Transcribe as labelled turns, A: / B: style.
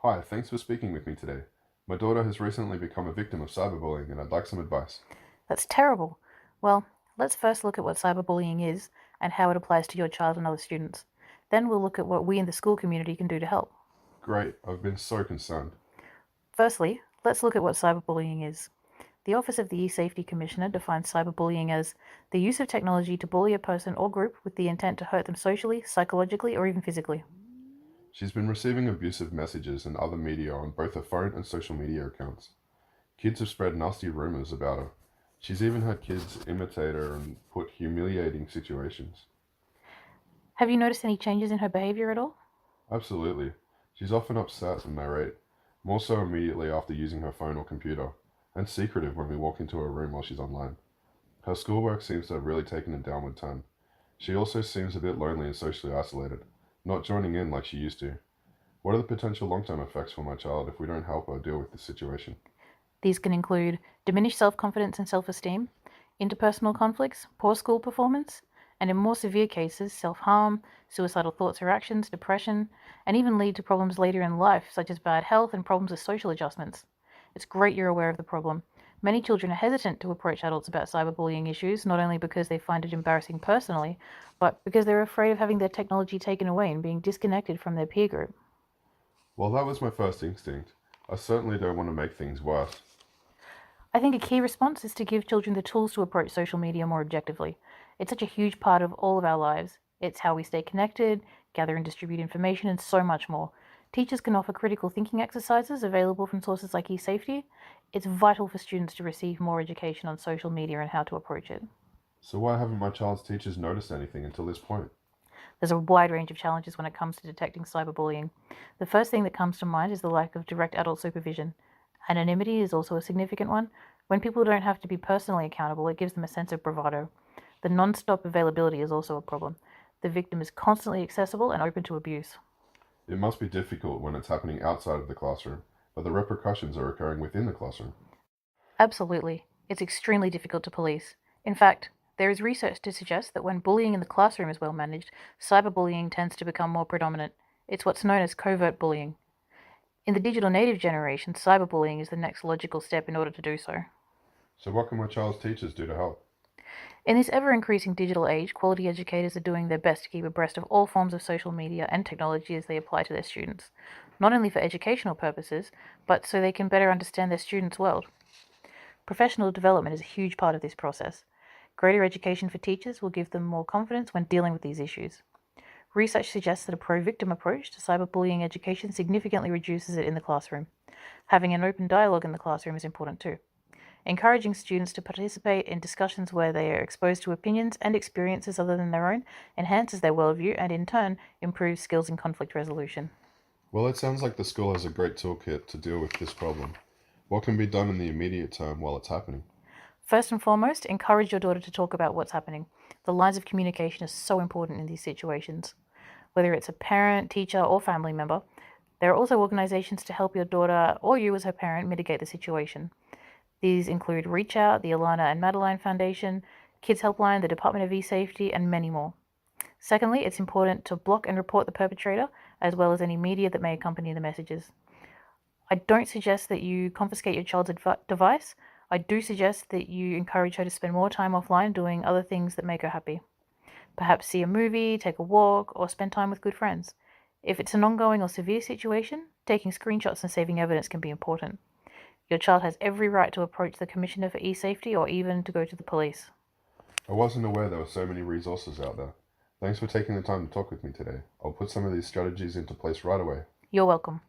A: Hi, thanks for speaking with me today. My daughter has recently become a victim of cyberbullying and I'd like some advice.
B: That's terrible. Well, let's first look at what cyberbullying is and how it applies to your child and other students. Then we'll look at what we in the school community can do to help.
A: Great, I've been so concerned.
B: Firstly, let's look at what cyberbullying is. The Office of the E-Safety Commissioner defines cyberbullying as the use of technology to bully a person or group with the intent to hurt them socially, psychologically, or even physically.
A: She's been receiving abusive messages and other media on both her phone and social media accounts. Kids have spread nasty rumors about her. She's even had kids imitate her and put humiliating situations.
B: Have you noticed any changes in her behavior at all?
A: Absolutely. She's often upset and irate, more so immediately after using her phone or computer, and secretive when we walk into her room while she's online. Her schoolwork seems to have really taken a downward turn. She also seems a bit lonely and socially isolated, not joining in like she used to. What are the potential long-term effects for my child if we don't help her deal with this situation?
B: These can include diminished self-confidence and self-esteem, interpersonal conflicts, poor school performance, and in more severe cases, self-harm, suicidal thoughts or actions, depression, and even lead to problems later in life, such as bad health and problems with social adjustments. It's great you're aware of the problem. Many children are hesitant to approach adults about cyberbullying issues, not only because they find it embarrassing personally, but because they're afraid of having their technology taken away and being disconnected from their peer group.
A: Well, that was my first instinct. I certainly don't want to make things worse.
B: I think a key response is to give children the tools to approach social media more objectively. It's such a huge part of all of our lives. It's how we stay connected, gather and distribute information, and so much more. Teachers can offer critical thinking exercises available from sources like eSafety. It's vital for students to receive more education on social media and how to approach it.
A: So why haven't my child's teachers noticed anything until this point?
B: There's a wide range of challenges when it comes to detecting cyberbullying. The first thing that comes to mind is the lack of direct adult supervision. Anonymity is also a significant one. When people don't have to be personally accountable, it gives them a sense of bravado. The non-stop availability is also a problem. The victim is constantly accessible and open to abuse.
A: It must be difficult when it's happening outside of the classroom, but the repercussions are occurring within the classroom.
B: Absolutely. It's extremely difficult to police. In fact, there is research to suggest that when bullying in the classroom is well managed, cyberbullying tends to become more predominant. It's what's known as covert bullying. In the digital native generation, cyberbullying is the next logical step in order to do so.
A: So what can my child's teachers do to help?
B: In this ever increasing digital age, quality educators are doing their best to keep abreast of all forms of social media and technology as they apply to their students, not only for educational purposes, but so they can better understand their students' world. Professional development is a huge part of this process. Greater education for teachers will give them more confidence when dealing with these issues. Research suggests that a pro-victim approach to cyberbullying education significantly reduces it in the classroom. Having an open dialogue in the classroom is important too. Encouraging students to participate in discussions where they are exposed to opinions and experiences other than their own enhances their worldview and, in turn, improves skills in conflict resolution.
A: Well, it sounds like the school has a great toolkit to deal with this problem. What can be done in the immediate term while it's happening?
B: First and foremost, encourage your daughter to talk about what's happening. The lines of communication are so important in these situations. Whether it's a parent, teacher, or family member, there are also organizations to help your daughter or you as her parent mitigate the situation. These include Reach Out, the Alana and Madeline Foundation, Kids Helpline, the Department of E-Safety, and many more. Secondly, it's important to block and report the perpetrator, as well as any media that may accompany the messages. I don't suggest that you confiscate your child's device. I do suggest that you encourage her to spend more time offline doing other things that make her happy. Perhaps see a movie, take a walk, or spend time with good friends. If it's an ongoing or severe situation, taking screenshots and saving evidence can be important. Your child has every right to approach the Commissioner for E-Safety or even to go to the police.
A: I wasn't aware there were so many resources out there. Thanks for taking the time to talk with me today. I'll put some of these strategies into place right away.
B: You're welcome.